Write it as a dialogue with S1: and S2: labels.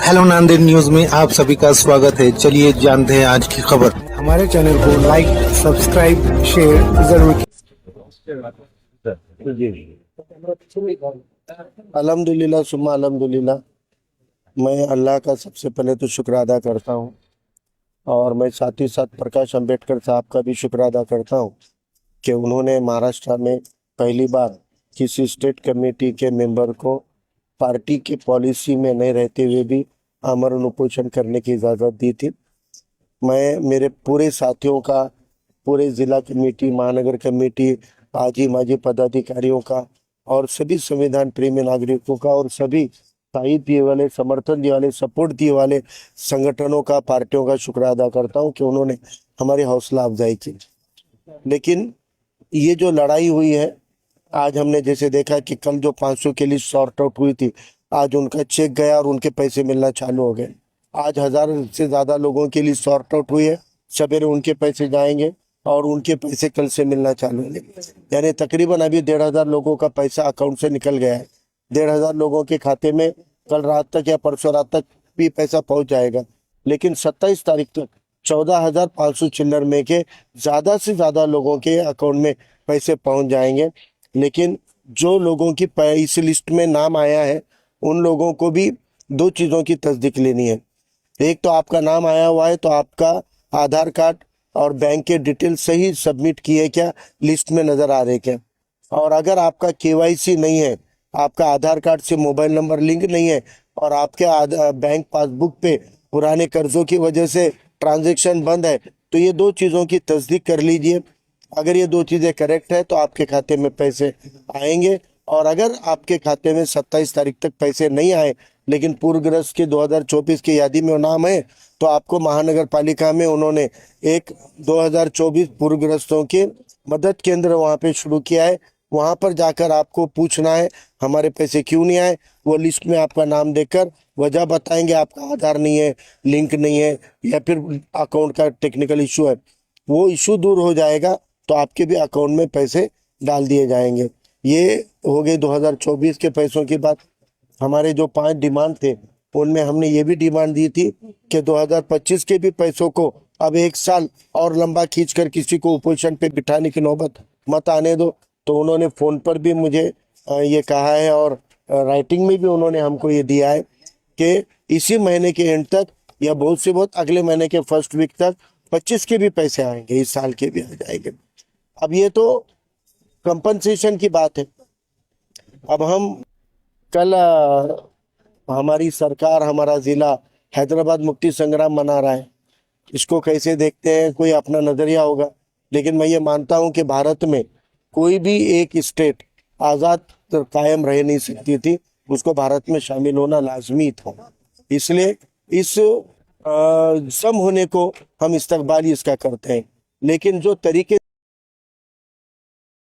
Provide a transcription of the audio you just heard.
S1: Hello Nanded news में आप सभी का स्वागत है। चलिए जानते हैं आज की खबर। हमारे चैनल को लाइक, सब्सक्राइब, शेयर जरूर
S2: अल्हम्दुलिल्लाह सुम्मा अल्हम्दुलिल्लाह। मैं अल्लाह का सबसे पहले तो शुक्र अदा करता हूँ और मैं साथ ही साथ प्रकाश अंबेडकर साहब का भी शुक्र अदा करता हूँ कि उन्होंने महाराष्ट्र में पहली बार किसी स्टेट कमेटी के मेंबर को पार्टी की पॉलिसी में नहीं रहते हुए भी आमरण उपोषण करने की इजाज़त दी थी। मैं मेरे पूरे साथियों का, पूरे ज़िला कमेटी, महानगर कमेटी, आजी माजी पदाधिकारियों का और सभी संविधान प्रेमी नागरिकों का और सभी तायद दिए वाले, समर्थन दिए वाले, सपोर्ट दिए वाले संगठनों का, पार्टियों का शुक्र अदा करता हूं कि उन्होंने हमारी हौसला अफजाई की। लेकिन ये जो लड़ाई हुई है, आज हमने जैसे देखा कि कल जो 500 के लिए शॉर्ट आउट हुई थी, आज उनका चेक गया और उनके पैसे मिलना चालू हो गए। आज 1000 से ज़्यादा लोगों के लिए शॉर्ट आउट हुई है, सवेरे उनके पैसे जाएंगे और उनके पैसे कल से मिलना चालू होंगे। यानी तकरीबन अभी 1500 लोगों का पैसा अकाउंट से निकल गया है। 1500 लोगों के खाते में कल रात तक या परसों रात तक भी पैसा पहुंच जाएगा। लेकिन 27 तारीख तक 14,500 चिल्लर में के ज़्यादा से ज़्यादा लोगों के अकाउंट में पैसे पहुंच जाएंगे। लेकिन जो लोगों की इस लिस्ट में नाम आया है, उन लोगों को भी दो चीज़ों की तस्दीक लेनी है। एक तो आपका नाम आया हुआ है तो आपका आधार कार्ड और बैंक के डिटेल सही सबमिट किए क्या, लिस्ट में नज़र आ रहे क्या। और अगर आपका केवाईसी नहीं है, आपका आधार कार्ड से मोबाइल नंबर लिंक नहीं है और आपके बैंक पासबुक पे पुराने कर्जों की वजह से ट्रांजैक्शन बंद है, तो ये दो चीज़ों की तस्दीक कर लीजिए। अगर ये दो चीज़ें करेक्ट है तो आपके खाते में पैसे आएंगे। और अगर आपके खाते में 27 तारीख तक पैसे नहीं आए लेकिन पूर्वग्रस्त के 2024 की यादी में नाम है, तो आपको महानगर पालिका में उन्होंने एक 2024 पूर्वग्रस्तों के मदद केंद्र वहाँ पे शुरू किया है। वहाँ पर जाकर आपको पूछना है हमारे पैसे क्यों नहीं आए। वो लिस्ट में आपका नाम देकर वजह बताएंगे, आपका आधार नहीं है, लिंक नहीं है या फिर अकाउंट का टेक्निकल इशू है। वो इशू दूर हो जाएगा तो आपके भी अकाउंट में पैसे डाल दिए जाएंगे। ये हो गई 2024 के पैसों की बात। हमारे जो 5 डिमांड थे उनमें हमने ये भी डिमांड दी थी कि 2025 के भी पैसों को अब 1 साल और लंबा खींचकर किसी को अपोजिशन पे बिठाने की नौबत मत आने दो। तो उन्होंने फ़ोन पर भी मुझे ये कहा है और राइटिंग में भी उन्होंने हमको ये दिया है कि इसी महीने के एंड तक या बहुत से बहुत अगले महीने के फर्स्ट वीक तक 25 के भी पैसे आएंगे, इस साल के भी आ जाएंगे। अब ये तो कंपनसेशन की बात है। अब हम कल हमारी सरकार, हमारा ज़िला हैदराबाद मुक्ति संग्राम मना रहा है, इसको कैसे देखते हैं, कोई अपना नज़रिया होगा। लेकिन मैं ये मानता हूँ कि भारत में कोई भी एक स्टेट आज़ाद कायम रह नहीं सकती थी, उसको भारत में शामिल होना लाजमी था। इसलिए इस सम होने को हम इस्तकबाल इसका करते हैं। लेकिन जो तरीके